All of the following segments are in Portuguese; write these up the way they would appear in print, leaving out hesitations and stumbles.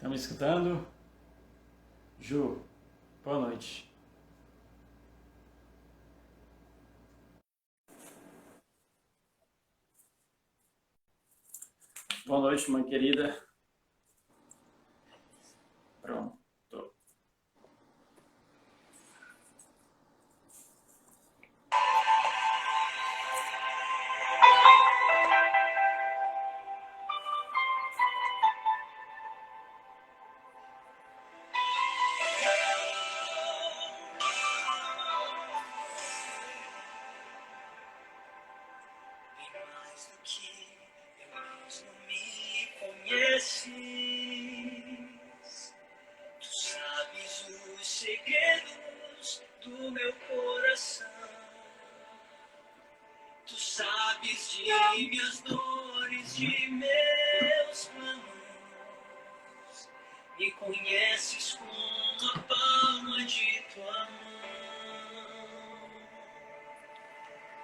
Tá me escutando? Ju, boa noite. Boa noite, mãe querida. Pronto. Mais do que eu mesmo me conheces, tu sabes os segredos do meu coração, tu sabes de minhas dores, de meus planos, me conheces com a palma de tua mão.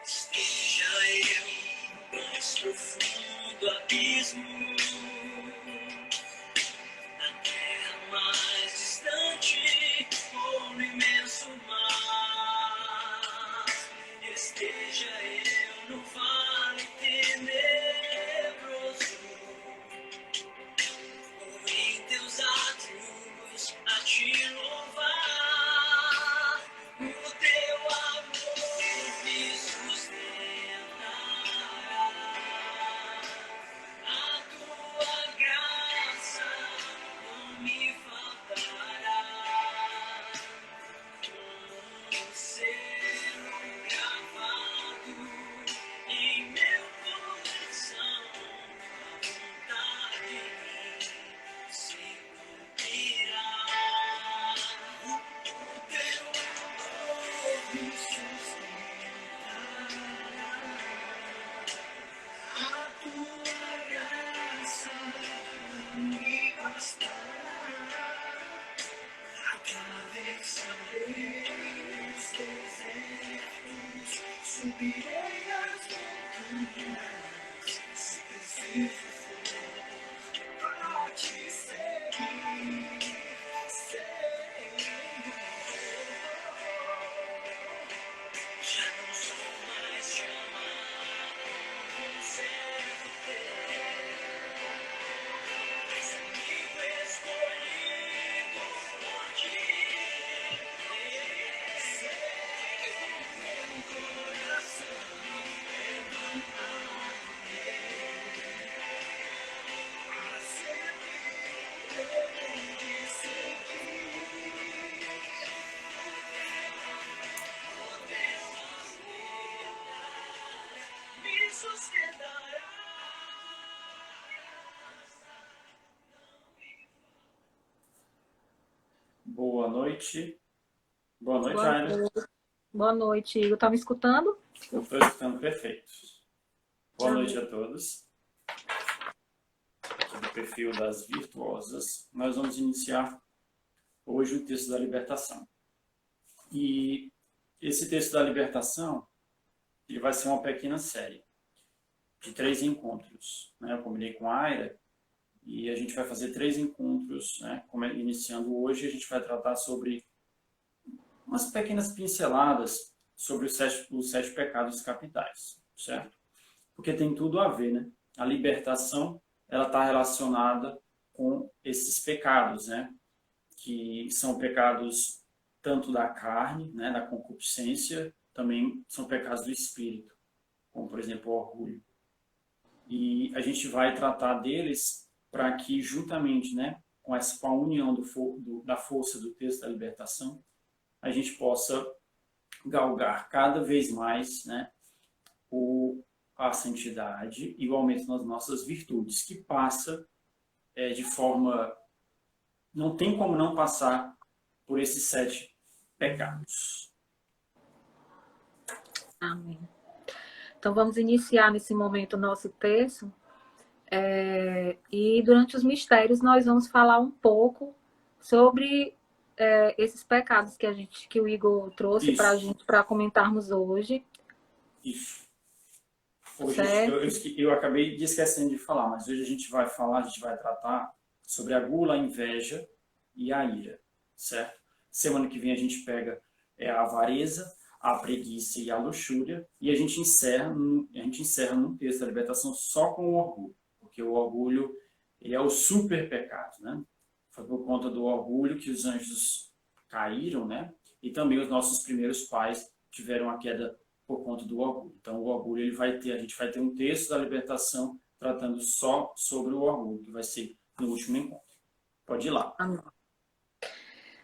Esteja eu no mais profundo abismo, na terra mais distante ou no imenso mar. Esteja eu no vale tenebroso, ou em teus átrios a te louvar. O teu amor me sustentará, a tua graça não me faltará. Um selo gravado em meu coração, a vontade se cumprirá. O teu amor me sustentará, a tua graça me bastará. Atravessarei os desertos, subirei as montanhas, se preciso for, para te seguir, Senhor. Já não sou mais chamado servo teu, mas amigo escolhido por ti. Meu coração para sempre eu hei de seguir. O teu amor me sustentará. Boa noite. Boa noite, Boa Aira. noite. Boa noite, Igor. Tá me escutando? Eu estou escutando perfeito. Boa Amém. noite a todos. Aqui do perfil das Virtuosas, nós vamos iniciar hoje o texto da libertação. E esse texto da libertação, ele vai ser uma pequena série de 3 encontros, né? Eu combinei com a Aira e a gente vai fazer 3 encontros, né? Iniciando hoje, a gente vai tratar sobre umas pequenas pinceladas sobre os 7 pecados capitais, certo? Porque tem tudo a ver, né? A libertação, ela está relacionada com esses pecados, né? Que são pecados tanto da carne, né? Da concupiscência, também são pecados do espírito, como, por exemplo, o orgulho. E a gente vai tratar deles para que, juntamente, né? Com a união da força do texto da libertação, a gente possa galgar cada vez mais, né, a santidade e o aumento nas nossas virtudes, que passa de forma... Não tem como não passar por esses 7 pecados. Amém. Então vamos iniciar nesse momento o nosso texto. E durante os mistérios nós vamos falar um pouco sobre esses pecados que o Igor trouxe para a gente, para comentarmos hoje. Isso. Hoje eu acabei esquecendo de falar, mas hoje a gente vai tratar sobre a gula, a inveja e a ira, certo? Semana que vem a gente pega a avareza, a preguiça e a luxúria, e a gente encerra num texto da libertação só com o orgulho, porque o orgulho ele é o super pecado, né? Foi por conta do orgulho que os anjos caíram, né? E também os nossos primeiros pais tiveram a queda por conta do orgulho. Então o orgulho a gente vai ter um texto da libertação tratando só sobre o orgulho, que vai ser no último encontro. Pode ir lá. Amém.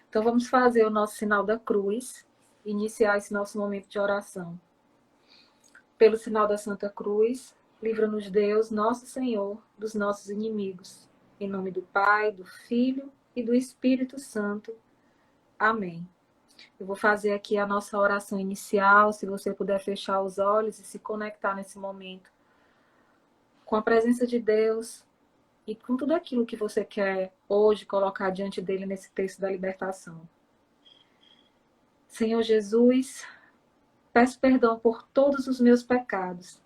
Então vamos fazer o nosso sinal da cruz, iniciar esse nosso momento de oração. Pelo sinal da Santa Cruz, livra-nos Deus, nosso Senhor, dos nossos inimigos. Em nome do Pai, do Filho e do Espírito Santo. Amém. Eu vou fazer aqui a nossa oração inicial, se você puder fechar os olhos e se conectar nesse momento com a presença de Deus e com tudo aquilo que você quer hoje colocar diante dele nesse texto da libertação. Senhor Jesus, peço perdão por todos os meus pecados.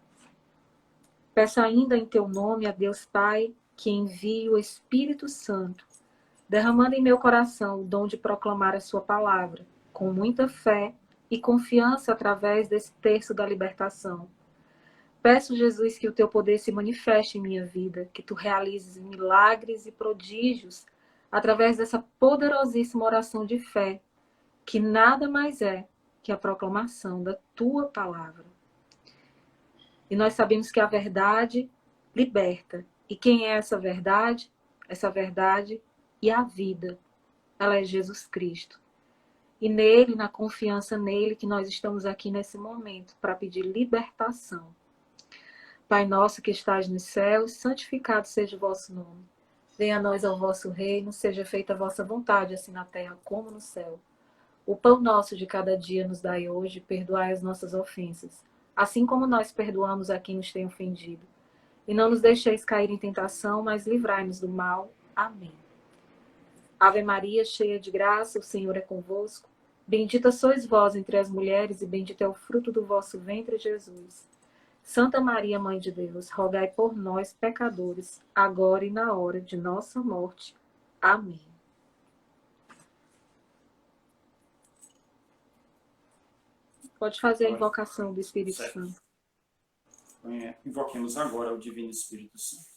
Peço ainda em teu nome a Deus Pai que envie o Espírito Santo, derramando em meu coração o dom de proclamar a sua palavra, com muita fé e confiança através desse texto da libertação. Peço, Jesus, que o teu poder se manifeste em minha vida, que tu realizes milagres e prodígios através dessa poderosíssima oração de fé, que nada mais é que a proclamação da tua palavra. E nós sabemos que a verdade liberta. E quem é essa verdade? Essa verdade e a vida. Ela é Jesus Cristo. E nele, na confiança nele, que nós estamos aqui nesse momento para pedir libertação. Pai nosso que estás nos céus, santificado seja o vosso nome. Venha a nós ao vosso reino, seja feita a vossa vontade, assim na terra como no céu. O pão nosso de cada dia nos dai hoje, perdoai as nossas ofensas, assim como nós perdoamos a quem nos tem ofendido. E não nos deixeis cair em tentação, mas livrai-nos do mal. Amém. Ave Maria, cheia de graça, o Senhor é convosco. Bendita sois vós entre as mulheres, e bendito é o fruto do vosso ventre, Jesus. Santa Maria, Mãe de Deus, rogai por nós, pecadores, agora e na hora de nossa morte. Amém. Pode fazer a invocação do Espírito Santo. Invoquemos agora o Divino Espírito Santo.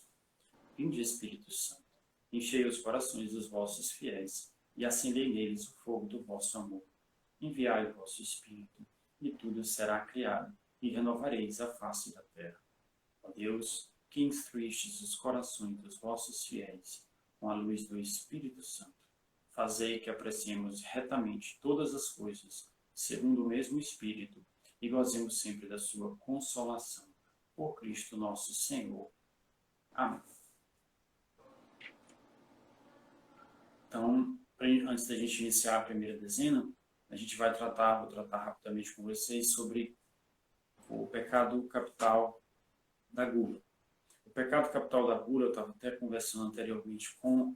Vinde, Espírito Santo, enchei os corações dos vossos fiéis e acendei neles o fogo do vosso amor. Enviai o vosso Espírito, e tudo será criado, e renovareis a face da terra. Ó Deus, que instruístes os corações dos vossos fiéis com a luz do Espírito Santo, fazei que apreciemos retamente todas as coisas, segundo o mesmo Espírito, e gozemos sempre da sua consolação. Por Cristo nosso Senhor. Amém. Então, antes da gente iniciar a primeira dezena, a gente vou tratar rapidamente com vocês sobre o pecado capital da gula. O pecado capital da gula, eu estava até conversando anteriormente com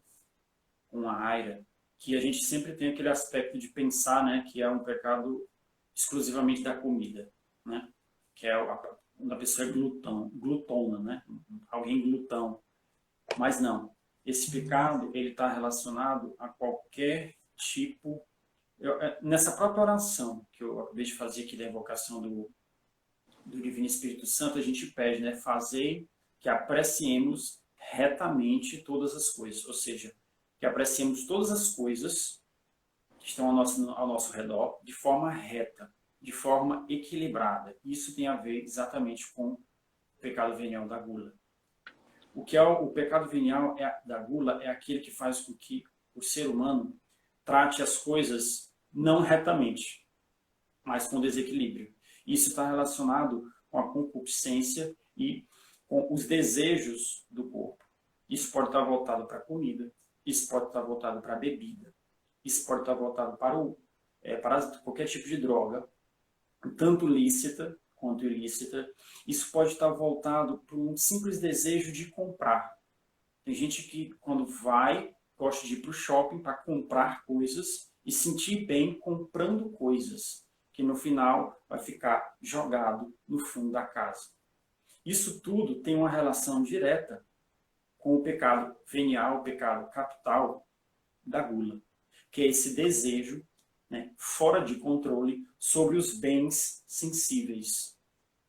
a Aira, que a gente sempre tem aquele aspecto de pensar, né, que é um pecado exclusivamente da comida, né, que é quando a pessoa é glutona, né, alguém glutão. Mas não, esse pecado ele está relacionado a qualquer tipo. Nessa própria oração que eu acabei de fazer aqui da invocação do Divino Espírito Santo, a gente pede, né, fazei que apreciemos retamente todas as coisas, ou seja, que apreciemos todas as coisas que estão ao nosso redor de forma reta, de forma equilibrada. Isso tem a ver exatamente com o pecado venial da gula. O que é o pecado venial da gula é aquele que faz com que o ser humano trate as coisas não retamente, mas com desequilíbrio. Isso está relacionado com a concupiscência e com os desejos do corpo. Isso pode estar voltado para a comida, isso pode estar voltado para a bebida, isso pode estar voltado para qualquer tipo de droga, tanto lícita quanto ilícita. Isso pode estar voltado para um simples desejo de comprar. Tem gente que, quando gosta de ir para o shopping para comprar coisas e sentir bem comprando coisas, que no final vai ficar jogado no fundo da casa. Isso tudo tem uma relação direta com o pecado venial, o pecado capital da gula, que é esse desejo, né, fora de controle sobre os bens sensíveis,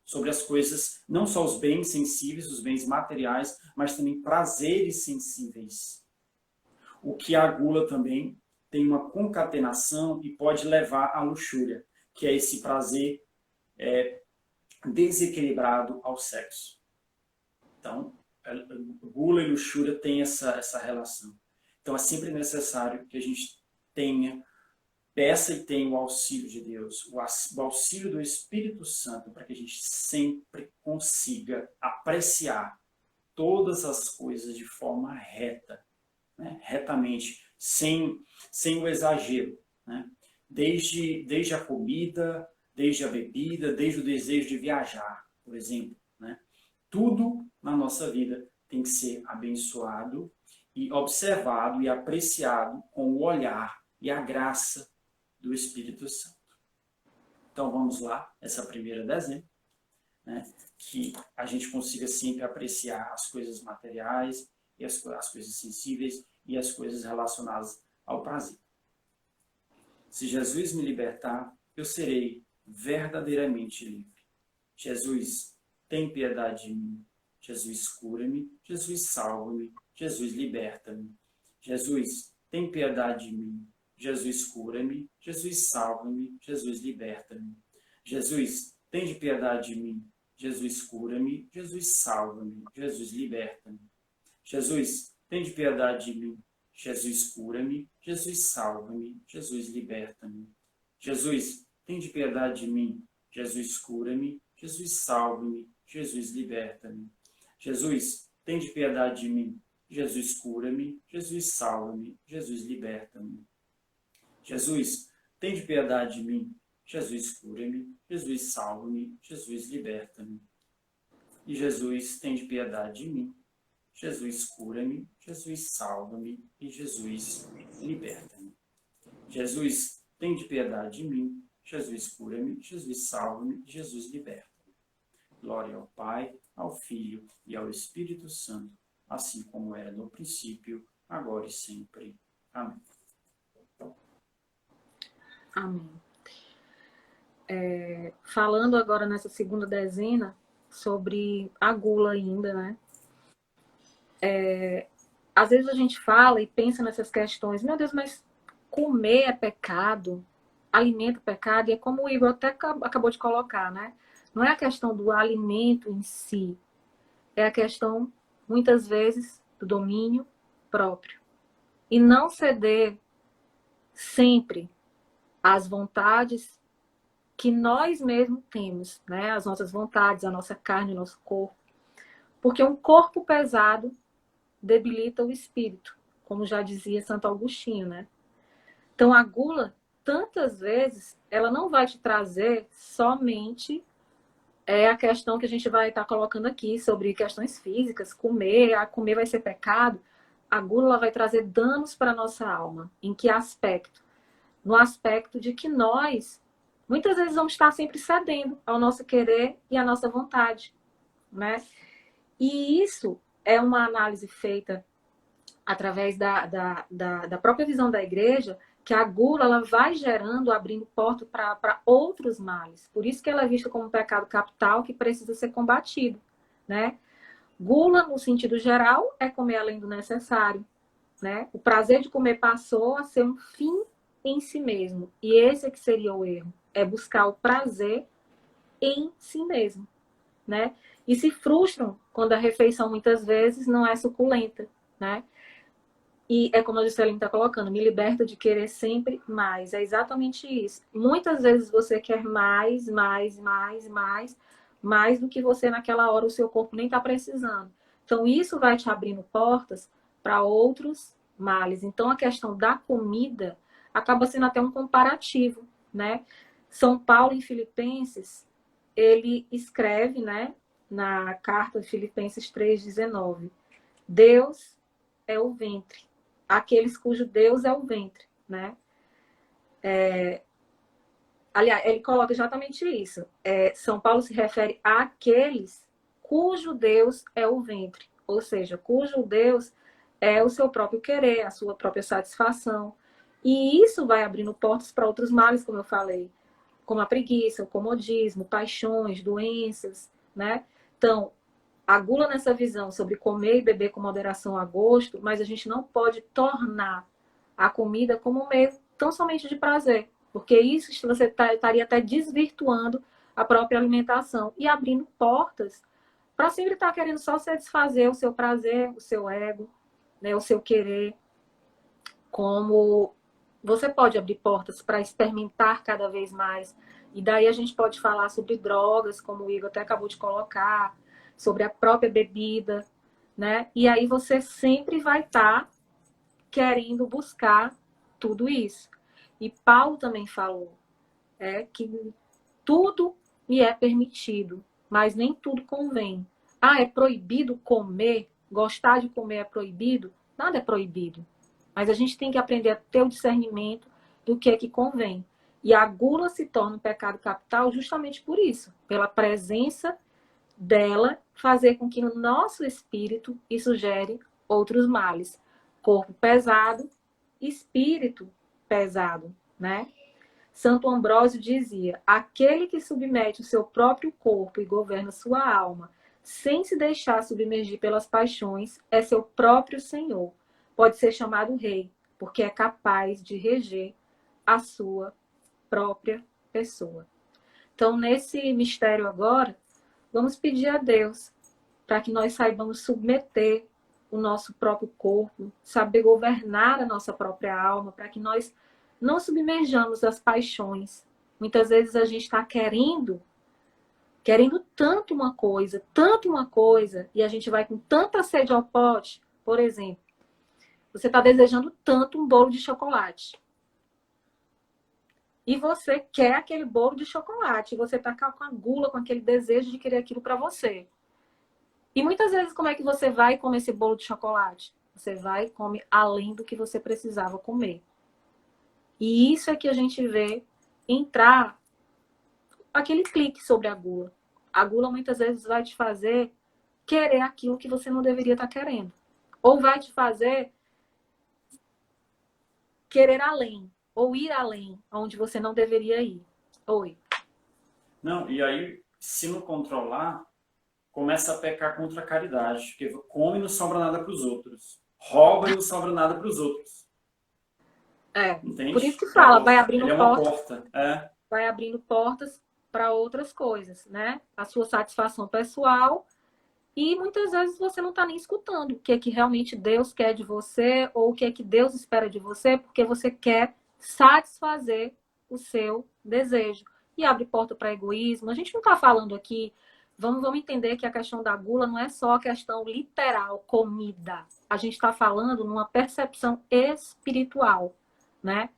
sobre as coisas, não só os bens sensíveis, os bens materiais, mas também prazeres sensíveis. O que a gula também tem uma concatenação e pode levar à luxúria, que é esse prazer desequilibrado ao sexo. Então, gula e luxúria têm essa relação. Então, é sempre necessário que a gente peça e tenha o auxílio de Deus, o auxílio do Espírito Santo, para que a gente sempre consiga apreciar todas as coisas de forma reta, né? Retamente, sem o exagero, né? Desde a comida, desde a bebida, desde o desejo de viajar, por exemplo, né? Tudo na nossa vida tem que ser abençoado e observado e apreciado com o olhar e a graça do Espírito Santo. Então vamos lá, essa primeira dezena, né? Que a gente consiga sempre apreciar as coisas materiais e as coisas sensíveis e as coisas relacionadas ao prazer. Se Jesus me libertar, eu serei verdadeiramente livre. Jesus, tem piedade de mim. Jesus, cura-me. Jesus, salva-me. Jesus, liberta-me. Jesus, tem piedade de mim. Jesus, cura-me. Jesus, salva-me. Jesus, liberta-me. Jesus, tem de piedade de mim. Jesus, cura-me. Jesus, salva-me. Jesus, liberta-me. Jesus, tem de piedade de mim. Jesus, cura-me. Jesus, salva-me. Jesus, liberta-me. Jesus, tem de piedade de mim. Jesus, cura-me. Jesus, salva-me. Jesus, liberta-me. Jesus, tem de piedade de mim. Jesus, cura-me. Jesus, salva-me. Jesus, liberta-me. Jesus, tem de piedade de mim. Jesus, cura-me. Jesus, salva-me. Jesus, liberta-me. E Jesus, tem de piedade de mim. Jesus, cura-me. Jesus, salva-me. E Jesus, liberta-me. Jesus, tem de piedade de mim. Jesus, cura-me. Jesus, salva-me. Jesus, liberta-me. Glória ao Pai, ao Filho e ao Espírito Santo, assim como era no princípio, agora e sempre. Amém. Amém. Falando agora nessa segunda dezena, sobre a gula ainda, né? Às vezes a gente fala e pensa nessas questões, meu Deus, mas comer é pecado, alimento é pecado, e é como o Igor até acabou de colocar, né? Não é a questão do alimento em si, é a questão, muitas vezes, do domínio próprio. E não ceder sempre às vontades que nós mesmos temos, né? As nossas vontades, a nossa carne, o nosso corpo. Porque um corpo pesado debilita o espírito, como já dizia Santo Agostinho, né? Então, a gula, tantas vezes, ela não vai te trazer somente a questão que a gente vai estar colocando aqui sobre questões físicas, comer vai ser pecado. A gula vai trazer danos para a nossa alma. Em que aspecto? No aspecto de que nós, muitas vezes, vamos estar sempre cedendo ao nosso querer e à nossa vontade, né? E isso é uma análise feita através da própria visão da igreja, que a gula ela vai gerando, abrindo porta para outros males. Por isso que ela é vista como um pecado capital que precisa ser combatido, né? Gula, no sentido geral, é comer além do necessário, né? O prazer de comer passou a ser um fim em si mesmo. E esse é que seria o erro. É buscar o prazer em si mesmo, né? E se frustram quando a refeição, muitas vezes, não é suculenta, né? E é como a Juscelina está colocando, me liberta de querer sempre mais. É exatamente isso. Muitas vezes você quer mais do que você naquela hora o seu corpo nem está precisando. Então isso vai te abrindo portas para outros males. Então a questão da comida acaba sendo até um comparativo, né? São Paulo em Filipenses, ele escreve, né, na carta de Filipenses 3,19, Deus é o ventre. Aqueles cujo Deus é o ventre, né? Aliás, ele coloca exatamente isso. São Paulo se refere àqueles cujo Deus é o ventre. ou seja, cujo Deus é o seu próprio querer, a sua própria satisfação. E isso vai abrindo portas para outros males, como eu falei, como a preguiça, o comodismo, paixões, doenças, né? Então, a gula nessa visão sobre comer e beber com moderação a gosto, mas a gente não pode tornar a comida como um meio tão somente de prazer, porque isso você estaria até desvirtuando a própria alimentação e abrindo portas para sempre estar querendo só satisfazer o seu prazer, o seu ego, né, o seu querer, como você pode abrir portas para experimentar cada vez mais. E daí a gente pode falar sobre drogas, como o Igor até acabou de colocar, sobre a própria bebida, né? E aí você sempre vai estar querendo buscar tudo isso. E Paulo também falou que tudo me é permitido, mas nem tudo convém. Ah, é proibido comer? Gostar de comer é proibido? Nada é proibido. Mas a gente tem que aprender a ter o discernimento do que é que convém. E a gula se torna um pecado capital justamente por isso, pela presença dela fazer com que no nosso espírito isso gere outros males. Corpo pesado, espírito pesado, né? Santo Ambrósio dizia: aquele que submete o seu próprio corpo e governa sua alma, sem se deixar submergir pelas paixões, é seu próprio senhor. Pode ser chamado rei, porque é capaz de reger a sua própria pessoa. Então, nesse mistério agora, vamos pedir a Deus para que nós saibamos submeter o nosso próprio corpo, saber governar a nossa própria alma, para que nós não submerjamos as paixões. Muitas vezes a gente está querendo tanto uma coisa, e a gente vai com tanta sede ao pote. Por exemplo, você está desejando tanto um bolo de chocolate. E você quer aquele bolo de chocolate. Você está com a gula, com aquele desejo de querer aquilo para você. E muitas vezes, como é que você vai e come esse bolo de chocolate? Você vai e come além do que você precisava comer. E isso é que a gente vê entrar aquele clique sobre a gula. A gula muitas vezes vai te fazer querer aquilo que você não deveria estar querendo. Ou vai te fazer querer além. Ou ir além, onde você não deveria ir. Oi. Não, e aí, se não controlar, começa a pecar contra a caridade. Porque come e não sobra nada para os outros. Rouba e não sobra nada para os outros. Entende? Por isso que fala, vai abrindo ele é uma portas. porta. Vai abrindo portas para outras coisas, né? A sua satisfação pessoal. E muitas vezes você não está nem escutando o que é que realmente Deus quer de você ou o que é que Deus espera de você, porque você quer satisfazer o seu desejo. E abre porta para egoísmo. A gente não está falando aqui, vamos entender que a questão da gula não é só a questão literal, comida. A gente está falando numa percepção espiritual, né?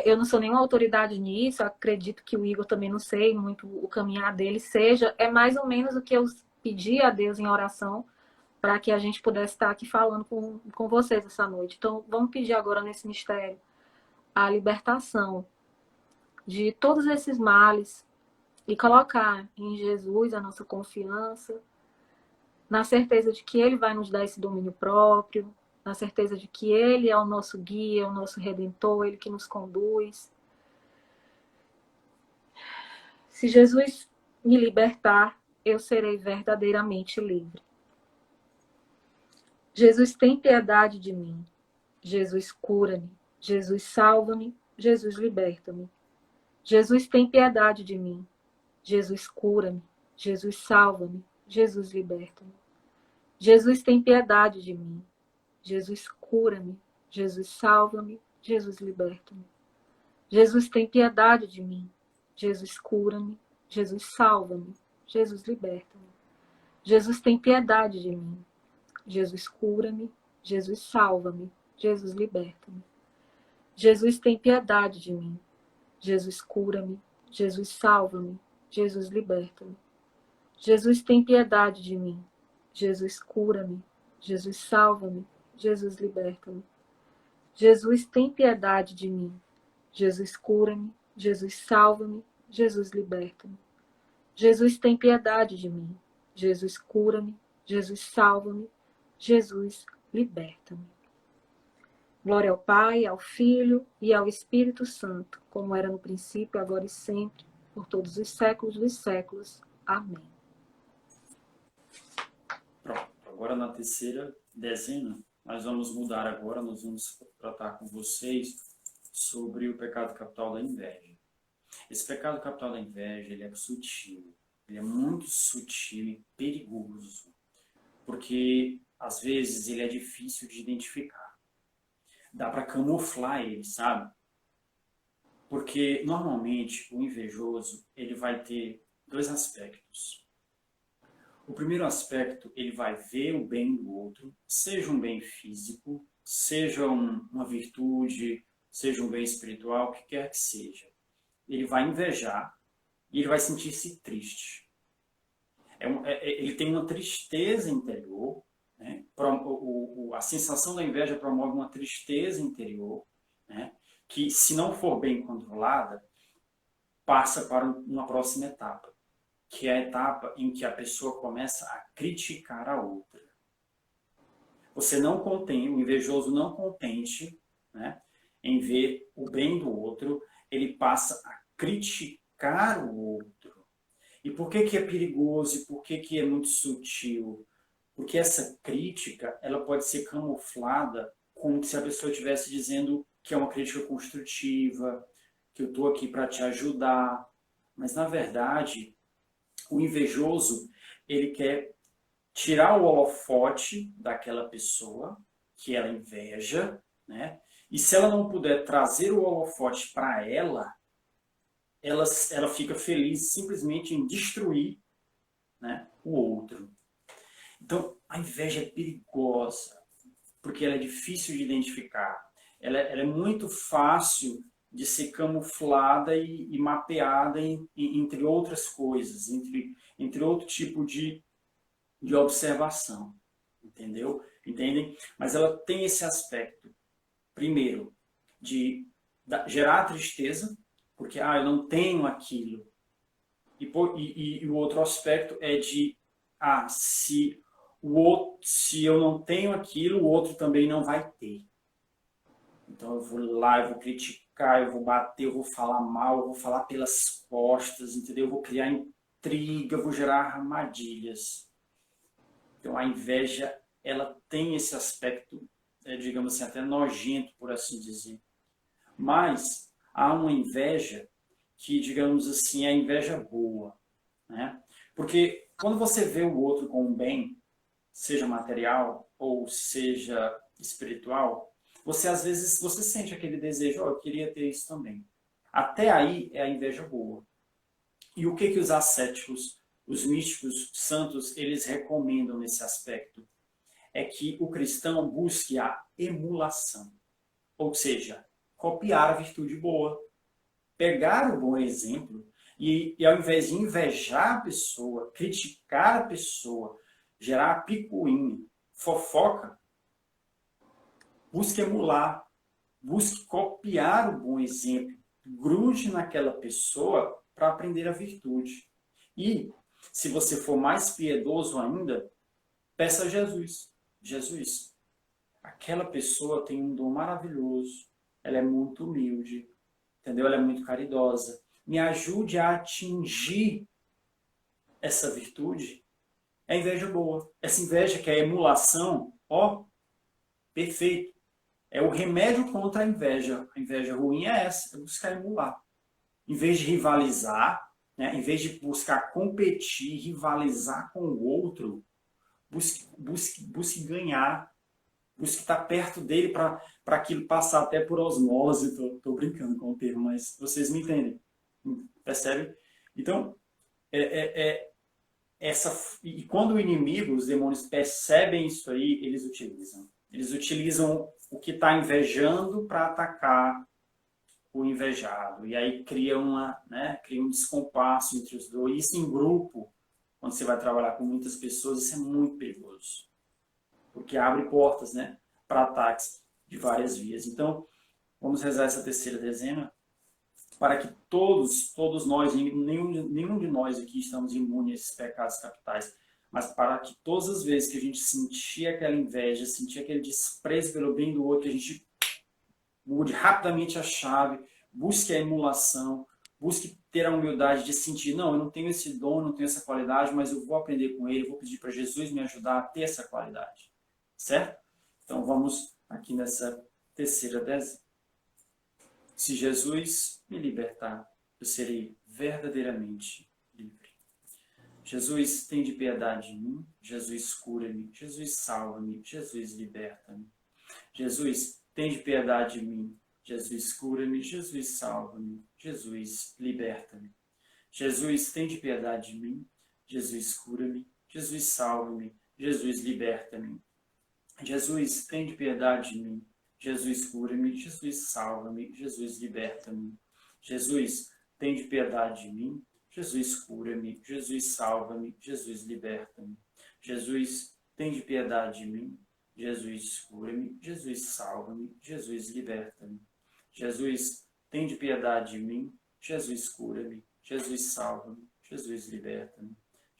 Eu não sou nenhuma autoridade nisso, acredito que o Igor também não sei muito o caminhar dele seja, é mais ou menos o que eu pedi a Deus em oração para que a gente pudesse estar aqui falando com vocês essa noite. Então, vamos pedir agora nesse mistério a libertação de todos esses males e colocar em Jesus a nossa confiança, na certeza de que Ele vai nos dar esse domínio próprio, na certeza de que Ele é o nosso guia, o nosso redentor, Ele que nos conduz. Se Jesus me libertar, eu serei verdadeiramente livre. Jesus tem piedade de mim. Jesus cura-me. Jesus salva-me. Jesus liberta-me. Jesus tem piedade de mim. Jesus cura-me. Jesus salva-me. Jesus liberta-me. Jesus tem piedade de mim. Jesus cura-me. Jesus salva-me. Jesus liberta-me. Jesus tem piedade de mim. Jesus cura-me. Jesus salva-me. Jesus liberta-me. Jesus tem piedade de mim. Jesus cura-me. Jesus salva-me. Jesus liberta-me. Jesus tem piedade de mim. Jesus cura-me. Jesus salva-me. Jesus liberta-me. Jesus tem piedade de mim. Jesus cura-me. Jesus salva-me. Jesus liberta-me. Jesus tem piedade de mim. Jesus cura-me. Jesus salva-me. Jesus liberta-me. Jesus tem piedade de mim. Jesus cura-me. Jesus, salva-me. Jesus, liberta-me. Glória ao Pai, ao Filho e ao Espírito Santo, como era no princípio, agora e sempre, por todos os séculos dos séculos. Amém. Pronto, agora na terceira dezena, nós vamos mudar agora, nós vamos tratar com vocês sobre o pecado capital da inveja. Esse pecado capital da inveja, ele é sutil, ele é muito sutil e perigoso, porque às vezes ele é difícil de identificar. Dá para camuflar ele, sabe? Porque normalmente o invejoso, ele vai ter dois aspectos. O primeiro aspecto, ele vai ver o bem do outro, seja um bem físico, seja uma virtude, seja um bem espiritual, o que quer que seja. Ele vai invejar e ele vai sentir-se triste. Ele tem uma tristeza interior, né? A sensação da inveja promove uma tristeza interior, né? Que, se não for bem controlada, passa para uma próxima etapa, que é a etapa em que a pessoa começa a criticar a outra. O invejoso não contente, né, em ver o bem do outro, ele passa a criticar o outro. E por que é perigoso e por que é muito sutil? Porque essa crítica, ela pode ser camuflada como se a pessoa estivesse dizendo que é uma crítica construtiva, que eu estou aqui para te ajudar. Mas, na verdade, o invejoso, ele quer tirar o holofote daquela pessoa que ela inveja, né? E se ela não puder trazer o holofote para ela fica feliz simplesmente em destruir, né, o outro. Então, a inveja é perigosa, porque ela é difícil de identificar. Ela é muito fácil de ser camuflada e mapeada entre outras coisas, entre outro tipo de observação. Entendeu? Entendem? Mas ela tem esse aspecto, primeiro, de gerar tristeza, porque eu não tenho aquilo. E o outro aspecto é de se eu não tenho aquilo, o outro também não vai ter. Então eu vou lá, eu vou criticar, eu vou bater, eu vou falar mal, eu vou falar pelas costas, entendeu? Eu vou criar intriga, eu vou gerar armadilhas. Então a inveja, ela tem esse aspecto, digamos assim, até nojento, por assim dizer. Mas há uma inveja que, digamos assim, é a inveja boa, né? Porque quando você vê o outro com um bem, seja material ou seja espiritual, você às vezes sente aquele desejo, eu queria ter isso também. Até aí é a inveja boa. E o que os ascéticos, os místicos santos, eles recomendam nesse aspecto? É que o cristão busque a emulação. Ou seja, copiar a virtude boa. Pegar o bom exemplo e ao invés de invejar a pessoa, criticar a pessoa, gerar picuinha, fofoca, busque emular, busque copiar o bom exemplo, grude naquela pessoa para aprender a virtude. E, se você for mais piedoso ainda, peça a Jesus. Jesus, aquela pessoa tem um dom maravilhoso, ela é muito humilde, entendeu? Ela é muito caridosa. Me ajude a atingir essa virtude. É inveja boa. Essa inveja que é a emulação, perfeito. É o remédio contra a inveja. A inveja ruim é essa, é buscar emular. Em vez de rivalizar, né, em vez de buscar competir, rivalizar com o outro, busque ganhar, busque estar perto dele para aquilo passar até por osmose. Estou brincando com o termo, mas vocês me entendem. Percebe? Então, e quando o inimigo, os demônios, percebem isso aí, eles utilizam. Eles utilizam o que está invejando para atacar o invejado. E aí cria um descompasso entre os dois. Isso em grupo, quando você vai trabalhar com muitas pessoas, isso é muito perigoso. Porque abre portas, né, para ataques de várias vias. Então, vamos rezar essa terceira dezena para que todos nós, nenhum de nós aqui estamos imunes a esses pecados capitais, mas para que todas as vezes que a gente sentir aquela inveja, sentir aquele desprezo pelo bem do outro, a gente mude rapidamente a chave, busque a emulação, busque ter a humildade de sentir, não, eu não tenho esse dom, não tenho essa qualidade, mas eu vou aprender com ele, vou pedir para Jesus me ajudar a ter essa qualidade. Certo? Então vamos aqui nessa terceira dezena. Se Jesus me libertar, eu serei verdadeiramente livre. Jesus, tem de piedade de mim. Jesus, cura-me. Jesus, salva-me. Jesus, liberta-me. Jesus, tem de piedade de mim. Jesus, cura-me. Jesus, salva-me. Jesus, liberta-me. Jesus, tem de piedade de mim. Jesus, cura-me. Jesus, salva-me. Jesus, liberta-me. Jesus, tem de piedade de mim. Jesus, cura-me. Jesus, salva-me. Jesus, liberta-me. Jesus, tem de piedade de mim. Jesus, cura-me. Jesus, salva-me. Jesus, liberta-me. Jesus, tem de piedade de mim. Jesus, cura-me. Jesus, salva-me. Jesus, liberta-me. Jesus, tem de piedade de mim. Jesus, cura-me. Jesus, salva-me. Jesus, liberta-me.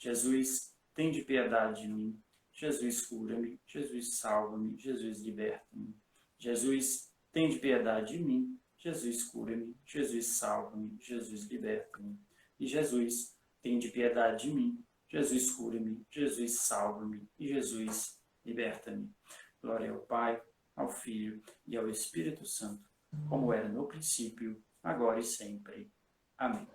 Jesus, tem de piedade de mim. Jesus, cura-me. Jesus, salva-me. Jesus, liberta-me. Jesus, tem de piedade de mim. Jesus, cura-me. Jesus, salva-me. Jesus, liberta-me. E Jesus, tem de piedade de mim. Jesus, cura-me. Jesus, salva-me. E Jesus, liberta-me. Glória ao Pai, ao Filho e ao Espírito Santo, como era no princípio, agora e sempre. Amém.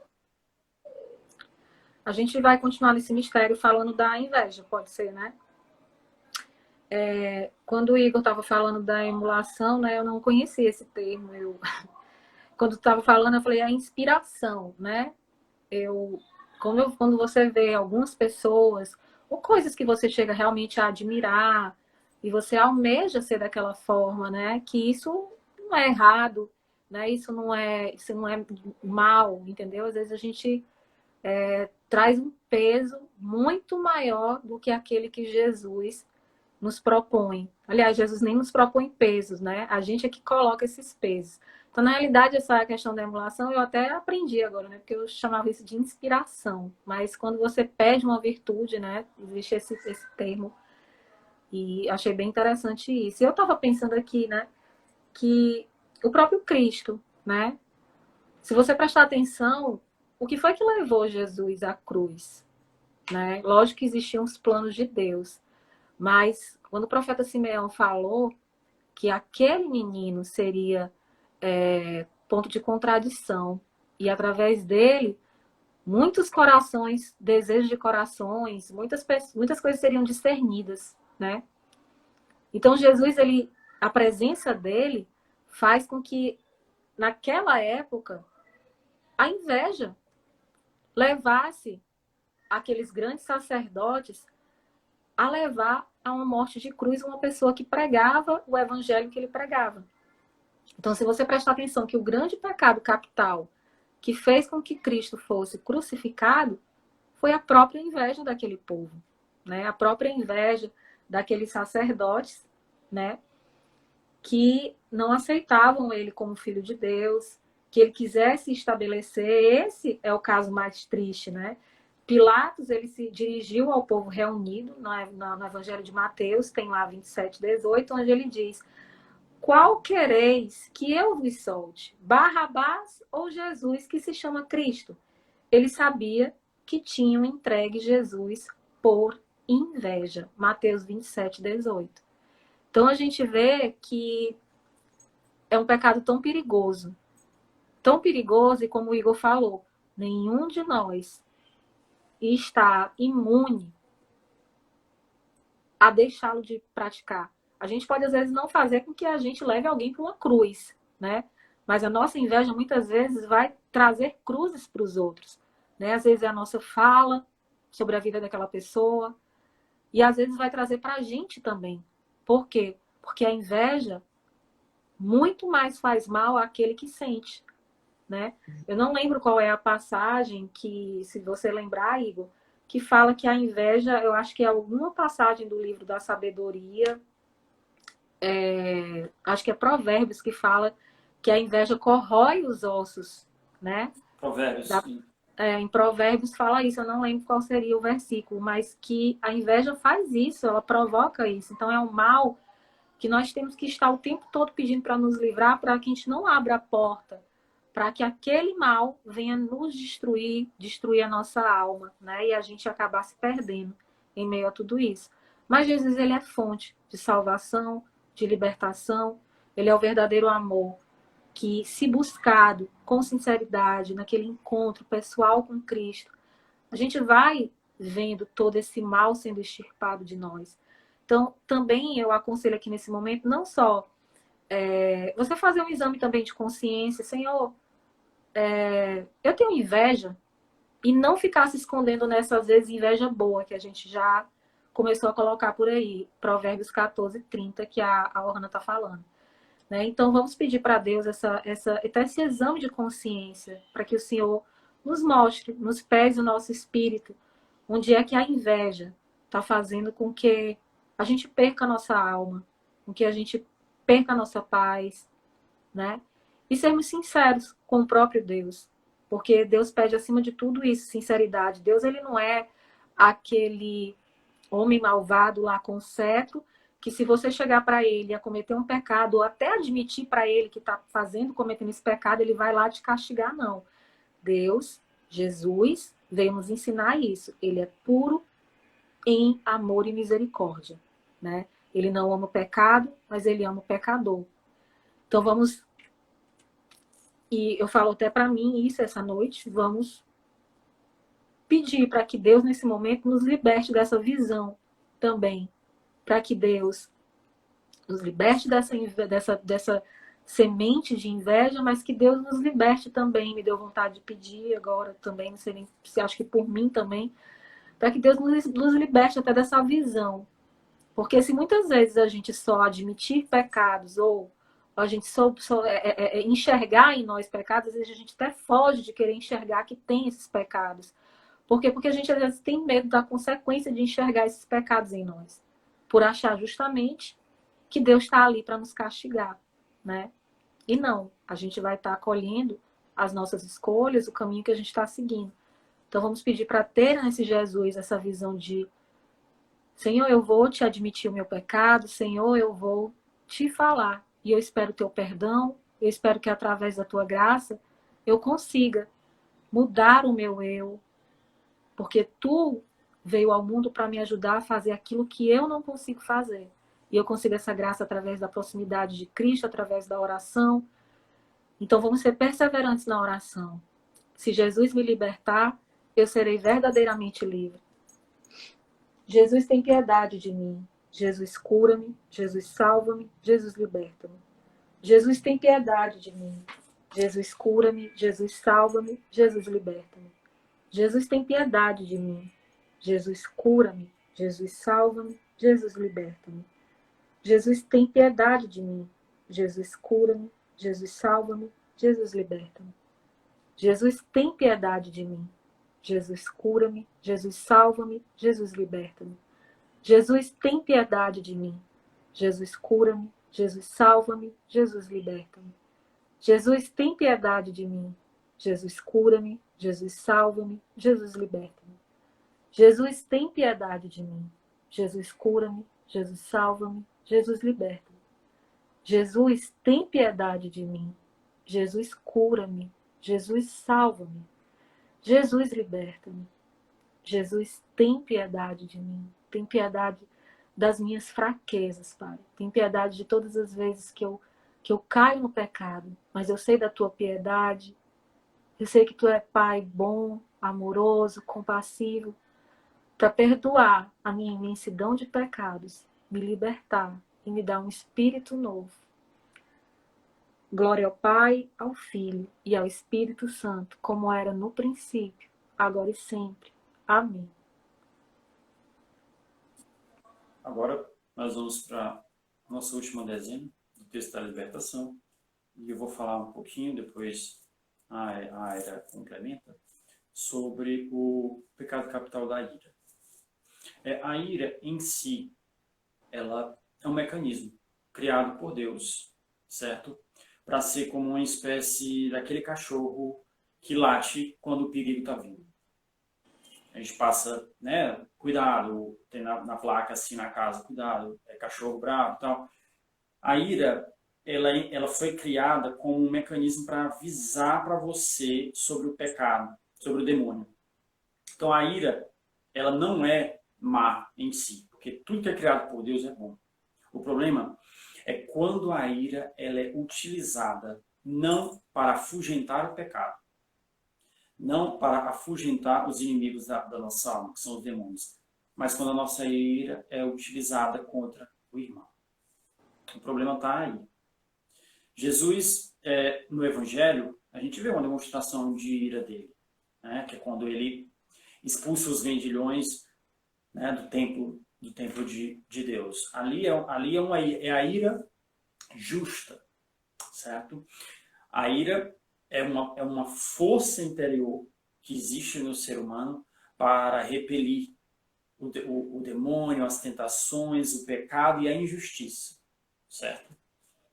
A gente vai continuar nesse mistério falando da inveja, pode ser, né? Quando o Igor estava falando da emulação, né, eu não conhecia esse termo. Quando estava falando, eu falei a inspiração, né? Quando você vê algumas pessoas, ou coisas que você chega realmente a admirar, e você almeja ser daquela forma, né? Que isso não é errado, né? Isso não é mal, entendeu? Às vezes a gente traz um peso muito maior do que aquele que Jesus nos propõe. Aliás, Jesus nem nos propõe pesos, né? A gente é que coloca esses pesos. Então, na realidade, essa questão da emulação eu até aprendi agora, né? Porque eu chamava isso de inspiração. Mas quando você pede uma virtude, né? Existe esse termo. E achei bem interessante isso. E eu estava pensando aqui, né? Que o próprio Cristo, né? Se você prestar atenção, o que foi que levou Jesus à cruz? Né? Lógico que existiam os planos de Deus. Mas quando o profeta Simeão falou que aquele menino seria ponto de contradição e através dele muitos corações, desejos de corações, muitas coisas seriam discernidas, né? Então Jesus, a presença dele faz com que naquela época a inveja levasse aqueles grandes sacerdotes a levar a uma morte de cruz uma pessoa que pregava o evangelho que ele pregava. Então, se você prestar atenção que o grande pecado capital que fez com que Cristo fosse crucificado foi a própria inveja daquele povo, né? A própria inveja daqueles sacerdotes, né? Que não aceitavam ele como filho de Deus, que ele quisesse estabelecer. Esse é o caso mais triste, né? Pilatos, ele se dirigiu ao povo reunido no Evangelho de Mateus, tem lá 27:18, onde ele diz: qual quereis que eu vos solte? Barrabás ou Jesus, que se chama Cristo? Ele sabia que tinham entregue Jesus por inveja. Mateus 27:18. Então a gente vê que é um pecado tão perigoso, e como o Igor falou, nenhum de nós está imune a deixá-lo de praticar. A gente pode, às vezes, não fazer com que a gente leve alguém para uma cruz, né? Mas a nossa inveja, muitas vezes, vai trazer cruzes para os outros, né? Às vezes é a nossa fala sobre a vida daquela pessoa e, às vezes, vai trazer para a gente também. Por quê? Porque a inveja muito mais faz mal àquele que sente, né? Eu não lembro qual é a passagem que, se você lembrar, Igor, que fala que a inveja, eu acho que é alguma passagem do livro da sabedoria, acho que é Provérbios, que fala que a inveja corrói os ossos, né? Provérbios, sim. em Provérbios fala isso, eu não lembro qual seria o versículo, mas que a inveja faz isso, ela provoca isso. Então é um mal que nós temos que estar o tempo todo pedindo para nos livrar, para que a gente não abra a porta, para que aquele mal venha nos destruir, destruir a nossa alma, né? E a gente acabar se perdendo em meio a tudo isso. Mas Jesus, ele é fonte de salvação, de libertação, ele é o verdadeiro amor, que se buscado com sinceridade, naquele encontro pessoal com Cristo, a gente vai vendo todo esse mal sendo extirpado de nós. Então, também eu aconselho aqui nesse momento, não só você fazer um exame também de consciência, Senhor, eu tenho inveja, e não ficar se escondendo nessa, às vezes, inveja boa, que a gente já começou a colocar por aí, Provérbios 14:30, que a Orna está falando. Né? Então, vamos pedir para Deus esse exame de consciência, para que o Senhor nos mostre, nos pese o nosso espírito, onde é que a inveja está fazendo com que a gente perca a nossa alma, com que a gente perca a nossa paz, né? E sermos sinceros com o próprio Deus, porque Deus pede acima de tudo isso, sinceridade. Deus, ele não é aquele homem malvado lá com o cetro, que se você chegar para ele a cometer um pecado, ou até admitir para ele que está cometendo esse pecado, ele vai lá te castigar, não. Deus, Jesus, veio nos ensinar isso. Ele é puro em amor e misericórdia, né? Ele não ama o pecado, mas ele ama o pecador. Então vamos, e eu falo até para mim isso essa noite, vamos pedir para que Deus nesse momento nos liberte dessa visão também, para que Deus nos liberte dessa semente de inveja, mas que Deus nos liberte também. Me deu vontade de pedir agora também, não sei nem se acho que por mim também, para que Deus nos liberte até dessa visão. Porque se muitas vezes a gente só admitir pecados ou a gente só enxergar em nós pecados, às vezes a gente até foge de querer enxergar que tem esses pecados. Por quê? Porque a gente às vezes tem medo da consequência de enxergar esses pecados em nós. Por achar justamente que Deus está ali para nos castigar, né? E não, a gente vai estar colhendo as nossas escolhas, o caminho que a gente está seguindo. Então vamos pedir para ter nesse Jesus essa visão de Senhor, eu vou te admitir o meu pecado, Senhor, eu vou te falar. E eu espero o teu perdão, eu espero que através da tua graça eu consiga mudar o meu eu, porque tu veio ao mundo para me ajudar a fazer aquilo que eu não consigo fazer. E eu consigo essa graça através da proximidade de Cristo, através da oração. Então vamos ser perseverantes na oração. Se Jesus me libertar, eu serei verdadeiramente livre. Jesus tem piedade de mim. Jesus cura-me. Jesus salva-me. Jesus liberta-me. Jesus tem piedade de mim. Jesus cura-me. Jesus salva-me. Jesus liberta-me. Jesus tem piedade de mim. Jesus cura-me. Jesus salva-me. Jesus liberta-me. Jesus tem piedade de mim. Jesus cura-me. Jesus salva-me. Jesus liberta-me. Jesus tem piedade de mim. Jesus cura-me. Jesus salva-me. Jesus liberta-me. Jesus tem piedade de mim. Jesus cura-me. Jesus salva-me. Jesus liberta-me. Jesus tem piedade de mim. Jesus cura-me. Jesus salva-me. Jesus liberta-me. Jesus tem piedade de mim. Jesus cura-me. Jesus salva-me. Jesus liberta-me. Jesus tem piedade de mim. Jesus cura-me. Jesus salva-me. Jesus liberta-me. Jesus tem piedade de mim. Tem piedade das minhas fraquezas, Pai. Tem piedade de todas as vezes que eu caio no pecado. Mas eu sei da tua piedade. Eu sei que tu é Pai bom, amoroso, compassivo, para perdoar a minha imensidão de pecados, me libertar e me dar um espírito novo. Glória ao Pai, ao Filho e ao Espírito Santo, como era no princípio, agora e sempre. Amém. Agora nós vamos para a nossa última dezena do texto da libertação. E eu vou falar um pouquinho, depois a Aira complementa, sobre o pecado capital da ira. A ira em si, ela é um mecanismo criado por Deus, certo? Para ser como uma espécie daquele cachorro que late quando o perigo está vindo. A gente passa, né, cuidado, tem na placa assim na casa, cuidado, é cachorro bravo e tal. A ira, ela foi criada como um mecanismo para avisar para você sobre o pecado, sobre o demônio. Então a ira, ela não é má em si, porque tudo que é criado por Deus é bom. O problema é quando a ira ela é utilizada não para afugentar o pecado, não para afugentar os inimigos da nossa alma, que são os demônios, mas quando a nossa ira é utilizada contra o irmão. O problema está aí. Jesus, no Evangelho, a gente vê uma demonstração de ira dele, né? Que é quando ele expulsa os vendilhões, né, do templo de Deus. Ali é a ira justa, certo? A ira é uma força interior que existe no ser humano para repelir o demônio, as tentações, o pecado e a injustiça, certo?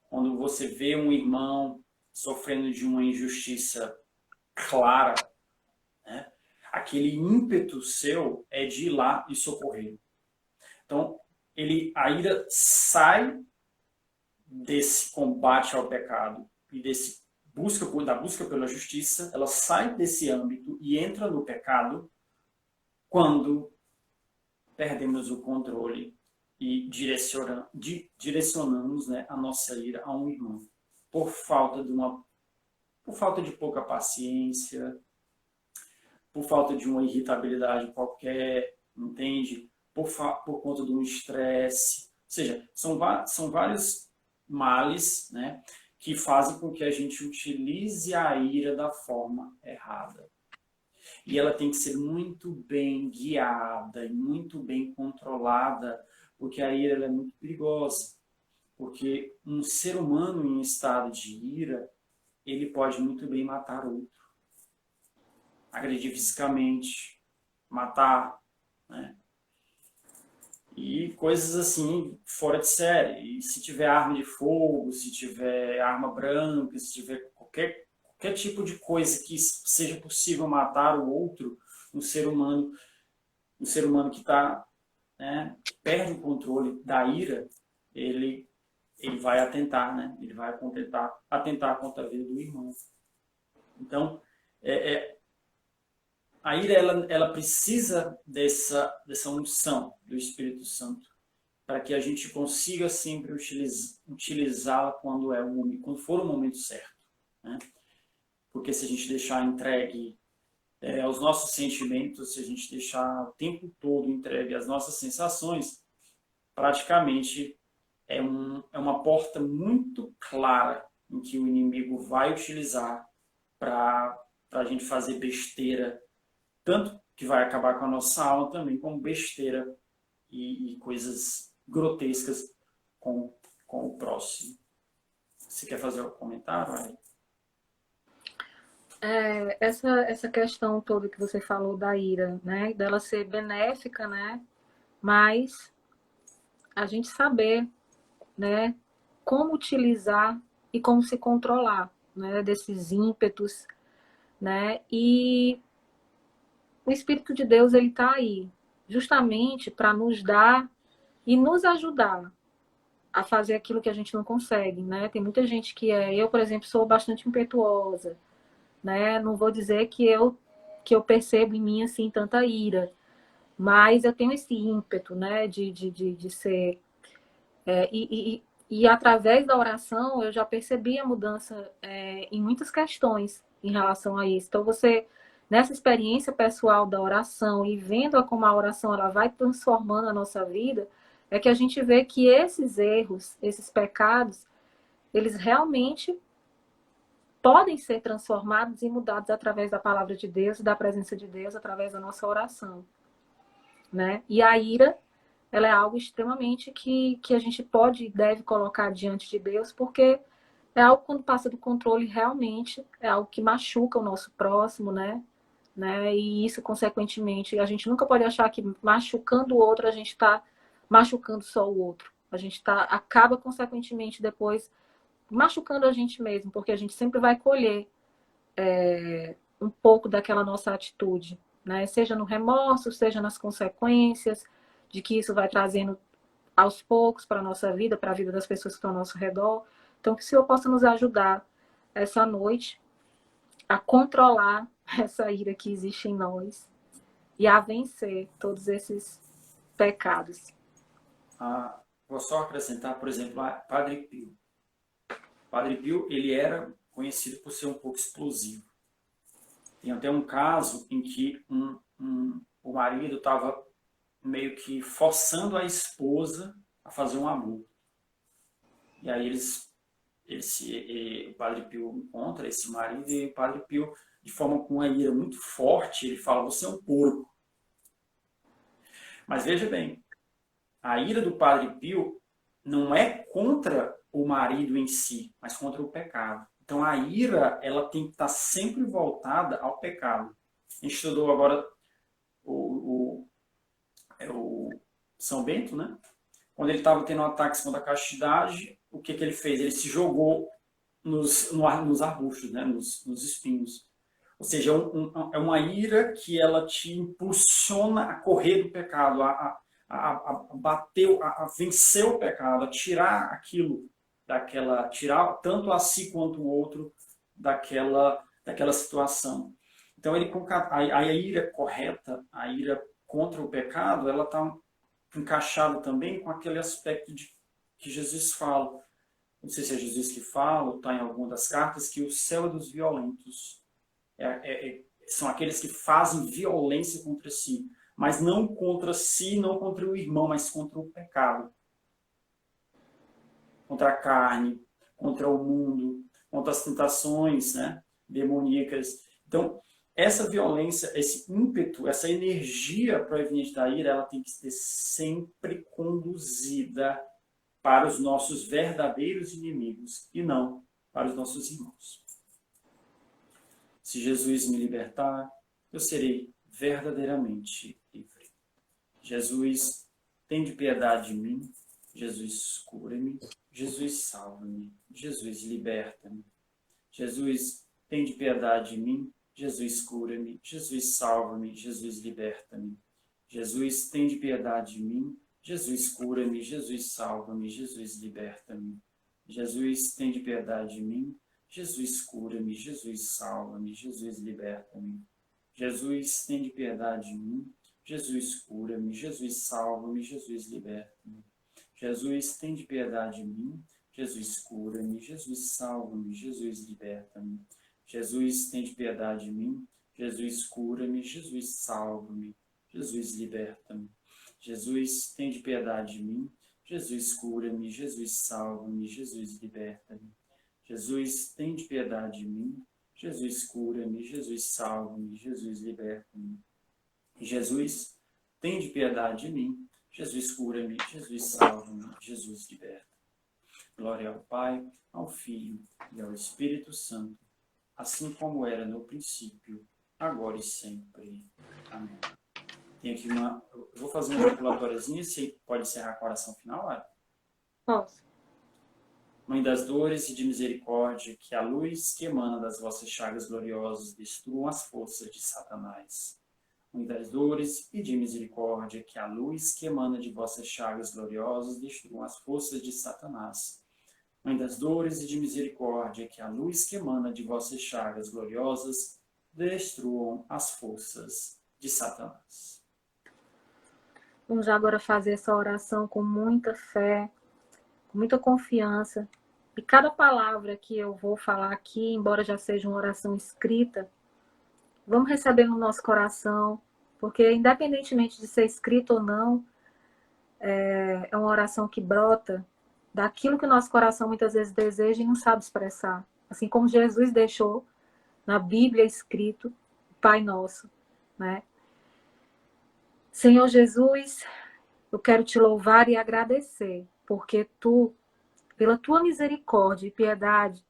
Quando você vê um irmão sofrendo de uma injustiça clara, né, aquele ímpeto seu é de ir lá e socorrer. Então, a ira sai desse combate ao pecado e da busca pela justiça, ela sai desse âmbito e entra no pecado quando perdemos o controle e direcionamos, né, a nossa ira a um irmão por falta de pouca paciência, por falta de uma irritabilidade qualquer, entende? Por conta de um estresse. Ou seja, são vários males, né, que fazem com que a gente utilize a ira da forma errada. E ela tem que ser muito bem guiada e muito bem controlada, porque a ira ela é muito perigosa. Porque um ser humano em estado de ira, ele pode muito bem matar outro. Agredir fisicamente, matar, né? E coisas assim, fora de série. E se tiver arma de fogo, se tiver arma branca, se tiver qualquer tipo de coisa que seja possível matar o outro, um ser humano que está, né, perde o controle da ira, ele vai atentar, né? Ele vai atentar contra a vida do irmão. Então, a ira ela precisa dessa unção do Espírito Santo para que a gente consiga sempre utilizá-la quando for o momento certo, né? Porque se a gente deixar entregue aos nossos sentimentos, se a gente deixar o tempo todo entregue às nossas sensações, praticamente é uma porta muito clara em que o inimigo vai utilizar para a gente fazer besteira, tanto que vai acabar com a nossa alma também, como besteira e coisas grotescas com o próximo. Você quer fazer um comentário, Ari? Essa questão toda que você falou da ira, né, dela ser benéfica, né, mas a gente saber, né, como utilizar e como se controlar, né, desses ímpetos, né, e o Espírito de Deus ele está aí justamente para nos dar e nos ajudar a fazer aquilo que a gente não consegue, né? Tem muita gente eu, por exemplo, sou bastante impetuosa, né? Não vou dizer que eu percebo em mim assim tanta ira, mas eu tenho esse ímpeto, né, de ser e através da oração eu já percebi a mudança em muitas questões em relação a isso. Então nessa experiência pessoal da oração e vendo como a oração ela vai transformando a nossa vida, é que a gente vê que esses erros, esses pecados, eles realmente podem ser transformados e mudados através da palavra de Deus e da presença de Deus, através da nossa oração, né? E a ira, ela é algo extremamente que a gente pode e deve colocar diante de Deus, porque é algo quando passa do controle realmente, é algo que machuca o nosso próximo, né? E isso, consequentemente, a gente nunca pode achar que machucando o outro, a gente está machucando só o outro. A gente acaba, consequentemente, depois machucando a gente mesmo, porque a gente sempre vai colher um pouco daquela nossa atitude, né? Seja no remorso, seja nas consequências de que isso vai trazendo aos poucos para a nossa vida, para a vida das pessoas que estão ao nosso redor. Então, que o Senhor possa nos ajudar essa noite a controlar essa ira que existe em nós e a vencer todos esses pecados. Vou só acrescentar, por exemplo, a Padre Pio. Padre Pio, ele era conhecido por ser um pouco explosivo. Tem até um caso em que o marido estava meio que forçando a esposa a fazer um aborto. E aí o Padre Pio encontra esse marido e o Padre Pio, de forma com uma ira muito forte, ele fala: você é um porco. Mas veja bem, a ira do Padre Pio não é contra o marido em si, mas contra o pecado. Então a ira, ela tem que estar sempre voltada ao pecado. A gente estudou agora o São Bento, né? Quando ele estava tendo um ataque contra a castidade, o que ele fez? Ele se jogou nos arbustos, né? nos espinhos. Ou seja, é uma ira que ela te impulsiona a correr do pecado, a bater, a vencer o pecado, a tirar aquilo tirar tanto a si quanto o outro daquela situação. Então a ira correta, a ira contra o pecado, ela está encaixada também com aquele aspecto que Jesus fala. Não sei se é Jesus que fala, ou está em alguma das cartas, que o céu é dos violentos. São aqueles que fazem violência contra si, mas não contra si, não contra o irmão, mas contra o pecado. Contra a carne, contra o mundo, contra as tentações, né, demoníacas. Então, essa violência, esse ímpeto, essa energia proveniente da ira, ela tem que ser sempre conduzida para os nossos verdadeiros inimigos e não para os nossos irmãos. Se Jesus me libertar, eu serei verdadeiramente livre. Jesus, tem de piedade de mim. Jesus, cura-me. Jesus, salva-me. Jesus, liberta-me. Jesus, tem de piedade de mim. Jesus, cura-me. Jesus, salva-me. Jesus, liberta-me. Jesus, tem de piedade de mim. Jesus, cura-me. Jesus, salva-me. Jesus, liberta-me. Jesus, tem de piedade de mim. Jesus, cura-me. Jesus, salva-me. Jesus, liberta-me. Jesus, tem de piedade de mim. Jesus, cura-me. Jesus, salva-me. Jesus, liberta-me. Jesus, tem de piedade de mim. Jesus, cura-me. Jesus, salva-me. Jesus, liberta-me. Jesus, tem de piedade de mim. Jesus, cura-me. Jesus, salva-me. Jesus, liberta-me. Jesus, tem de piedade de mim. Jesus, cura-me. Jesus, salva-me. Jesus, liberta-me. Jesus, tem de piedade de mim. Jesus, cura-me. Jesus, salva-me. Jesus, liberta-me. Jesus, tem de piedade de mim. Jesus, cura-me. Jesus, salva-me. Jesus, liberta. Glória ao Pai, ao Filho e ao Espírito Santo, assim como era no princípio, agora e sempre. Amém. Tem aqui eu vou fazer uma ejaculatóriazinha, se pode encerrar com a oração final, Lara? Posso. Mãe das dores e de misericórdia, que a luz que emana das vossas chagas gloriosas destruam as forças de Satanás. Mãe das dores e de misericórdia, que a luz que emana de vossas chagas gloriosas destruam as forças de Satanás. Mãe das dores e de misericórdia, que a luz que emana de vossas chagas gloriosas destruam as forças de Satanás. Vamos agora fazer essa oração com muita fé, com muita confiança. E cada palavra que eu vou falar aqui, embora já seja uma oração escrita, vamos receber no nosso coração, porque independentemente de ser escrito ou não, é uma oração que brota daquilo que o nosso coração muitas vezes deseja e não sabe expressar. Assim como Jesus deixou na Bíblia escrito, Pai Nosso, né? Senhor Jesus, eu quero te louvar e agradecer, porque tu, pela tua misericórdia e piedade,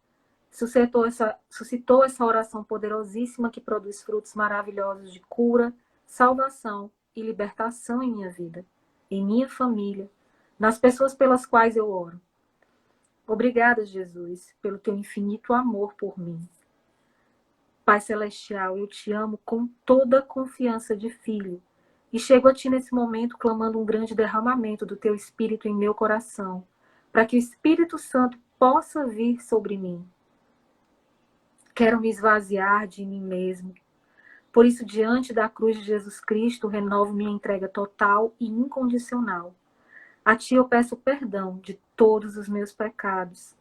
suscitou essa oração poderosíssima que produz frutos maravilhosos de cura, salvação e libertação em minha vida, em minha família, nas pessoas pelas quais eu oro. Obrigada, Jesus, pelo teu infinito amor por mim. Pai Celestial, eu te amo com toda a confiança de filho. E chego a ti nesse momento clamando um grande derramamento do teu Espírito em meu coração, para que o Espírito Santo possa vir sobre mim. Quero me esvaziar de mim mesmo. Por isso, diante da cruz de Jesus Cristo, renovo minha entrega total e incondicional. A ti eu peço perdão de todos os meus pecados.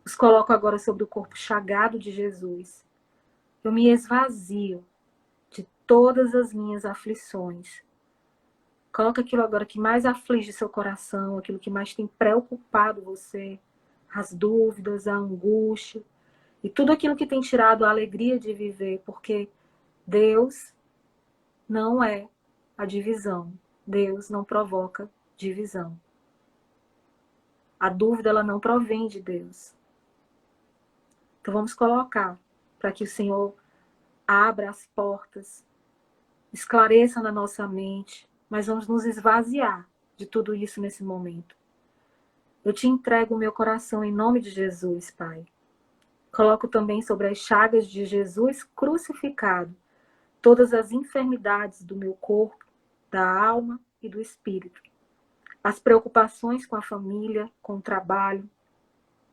Os coloco agora sobre o corpo chagado de Jesus. Eu me esvazio de todas as minhas aflições. Coloca aquilo agora que mais aflige seu coração, aquilo que mais tem preocupado você, as dúvidas, a angústia e tudo aquilo que tem tirado a alegria de viver, porque Deus não é a divisão. Deus não provoca divisão. A dúvida, ela não provém de Deus. Então vamos colocar para que o Senhor abra as portas, esclareça na nossa mente, mas vamos nos esvaziar de tudo isso nesse momento. Eu te entrego o meu coração em nome de Jesus, Pai. Coloco também sobre as chagas de Jesus crucificado todas as enfermidades do meu corpo, da alma e do espírito. As preocupações com a família, com o trabalho,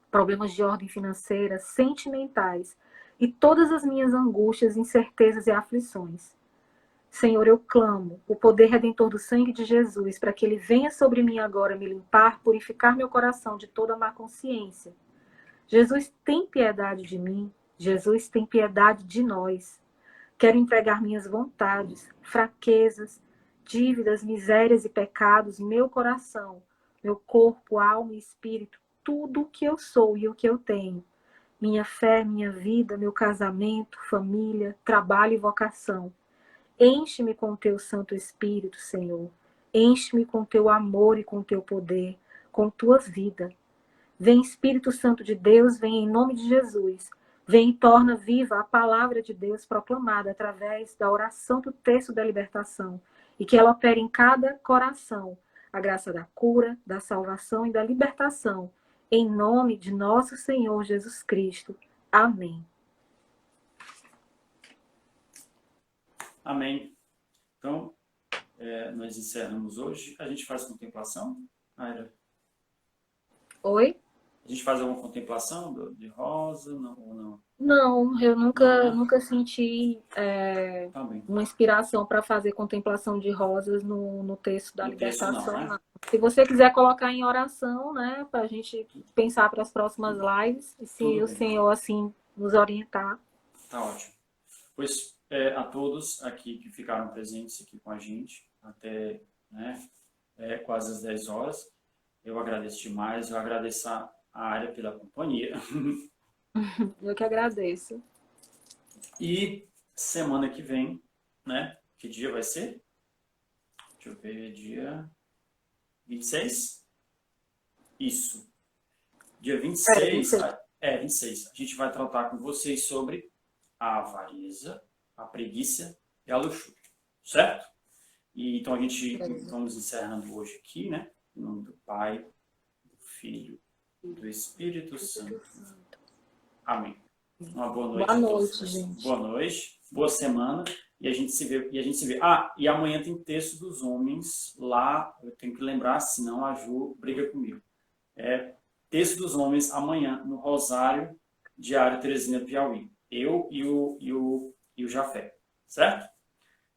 problemas de ordem financeira, sentimentais e todas as minhas angústias, incertezas e aflições. Senhor, eu clamo o poder redentor do sangue de Jesus para que ele venha sobre mim agora me limpar, purificar meu coração de toda má consciência. Jesus, tem piedade de mim. Jesus, tem piedade de nós. Quero entregar minhas vontades, fraquezas, dívidas, misérias e pecados, meu coração, meu corpo, alma e espírito, tudo o que eu sou e o que eu tenho. Minha fé, minha vida, meu casamento, família, trabalho e vocação. Enche-me com o teu Santo Espírito, Senhor. Enche-me com o teu amor e com o teu poder, com tua vida. Vem, Espírito Santo de Deus, vem em nome de Jesus. Vem e torna viva a palavra de Deus proclamada através da oração do texto da libertação. E que ela opere em cada coração a graça da cura, da salvação e da libertação. Em nome de nosso Senhor Jesus Cristo. Amém. Amém. Então, nós encerramos hoje. A gente faz contemplação, Aira? Oi? A gente faz alguma contemplação de rosa ou não? Não, eu nunca senti Tá bem. uma inspiração para fazer contemplação de rosas no texto da No texto libertação. não, né? Se você quiser colocar em oração, né, para a gente pensar para as próximas lives, e se Tudo o bem. Senhor assim nos orientar. Tá ótimo. Pois a todos aqui que ficaram presentes aqui com a gente até quase as 10 horas, eu agradeço demais, eu agradeço a área pela companhia. Eu que agradeço. E semana que vem, né? Que dia vai ser? Deixa eu ver, dia 26? Isso. Dia 26. 26. A gente vai tratar com vocês sobre a avareza, a preguiça e a luxúria. Certo? E então a gente vamos encerrando hoje aqui, né? Em nome do Pai, do Filho e do Espírito Santo. Amém. Uma boa noite Boa a todos. noite, gente. Boa noite, boa semana. E a gente se vê. Ah, e amanhã tem texto dos homens lá. Eu tenho que lembrar, senão a Ju briga comigo. Texto dos homens amanhã no Rosário Diário Teresina Piauí. Eu e o Jafé. Certo?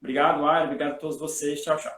Obrigado, Aira. Obrigado a todos vocês. Tchau, tchau.